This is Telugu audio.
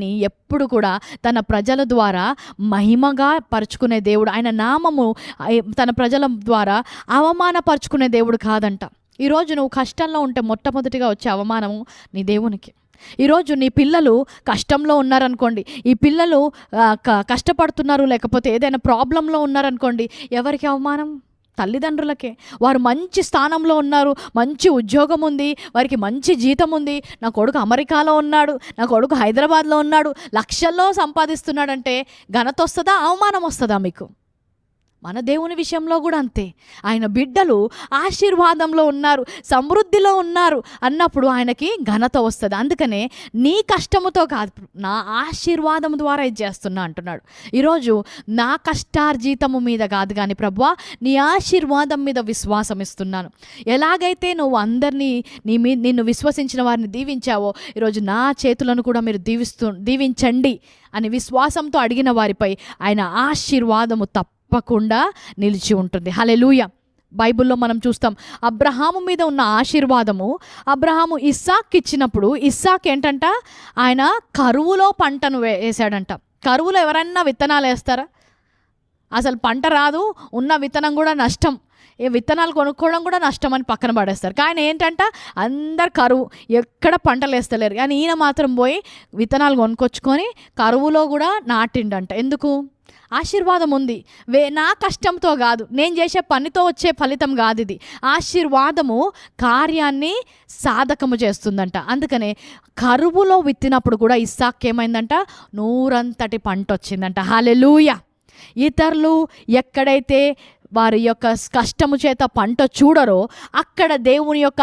ఎప్పుడు కూడా తన ప్రజల ద్వారా మహిమగా పరుచుకునే దేవుడు. ఆయన నామము తన ప్రజల ద్వారా అవమానపరుచుకునే దేవుడు కాదంట. ఈరోజు నువ్వు కష్టంలో ఉంటే మొట్టమొదటిగా వచ్చే అవమానము నీ దేవునికి. ఈరోజు నీ పిల్లలు కష్టంలో ఉన్నారనుకోండి, ఈ పిల్లలు కష్టపడుతున్నారు, లేకపోతే ఏదైనా ప్రాబ్లంలో ఉన్నారనుకోండి, ఎవరికి అవమానం? తల్లిదండ్రులకే. వారు మంచి స్థానంలో ఉన్నారు, మంచి ఉద్యోగం ఉంది, వారికి మంచి జీతం ఉంది, నా కొడుకు అమెరికాలో ఉన్నాడు, నా కొడుకు హైదరాబాద్లో ఉన్నాడు, లక్షల్లో సంపాదిస్తున్నాడంటే ఘనత వస్తుందా, అవమానం వస్తుందా మీకు? మన దేవుని విషయంలో కూడా అంతే. ఆయన బిడ్డలు ఆశీర్వాదంలో ఉన్నారు, సమృద్ధిలో ఉన్నారు అన్నప్పుడు ఆయనకి ఘనత వస్తుంది. అందుకనే నీ కష్టముతో కాదు, నా ఆశీర్వాదం ద్వారా ఇది చేస్తున్నా అంటున్నాడు. ఈరోజు నా కష్టార్జితము మీద కాదు కానీ ప్రభువా నీ ఆశీర్వాదం మీద విశ్వాసం ఇస్తున్నాను. ఎలాగైతే నువ్వు అందరినీ నిన్ను విశ్వసించిన వారిని దీవించావో, ఈరోజు నా చేతులను కూడా మీరు దీవించండి అని విశ్వాసంతో అడిగిన వారిపై ఆయన ఆశీర్వాదము తప్పకుండా నిలిచి ఉంటుంది. హల్లెలూయా. బైబిల్లో మనం చూస్తాం, అబ్రహాము మీద ఉన్న ఆశీర్వాదము, అబ్రహాము ఇస్సాక్ ఇచ్చినప్పుడు, ఇస్సాక్ ఏంటంట, ఆయన కరువులో పంటను వేసాడంట. కరువులో ఎవరైనా విత్తనాలు వేస్తారా? అసలు పంట రాదు, ఉన్న విత్తనం కూడా నష్టం, ఏ విత్తనాలు కొనుక్కోవడం కూడా నష్టం అని పక్కన పడేస్తారు. కానీ ఏంటంట, అందరు కరువు, ఎక్కడ పంటలు వేస్తలేరు, కానీ ఈయన మాత్రం పోయి విత్తనాలు కొనుక్కొచ్చుకొని కరువులో కూడా నాటిండంట. ఎందుకు? ఆశీర్వాదం ఉంది. నా కష్టంతో కాదు, నేను చేసే పనితో వచ్చే ఫలితం కాదు ఇది. ఆశీర్వాదము కార్యాన్ని సాధకము చేస్తుందంట. అందుకనే కరువులో విత్తినప్పుడు కూడా ఇస్సాక్ ఏమైందంట, 100 పంట వచ్చిందంట. హల్లెలూయా. ఇతరులు ఎక్కడైతే వారి యొక్క కష్టము చేత పంట చూడరో అక్కడ దేవుని యొక్క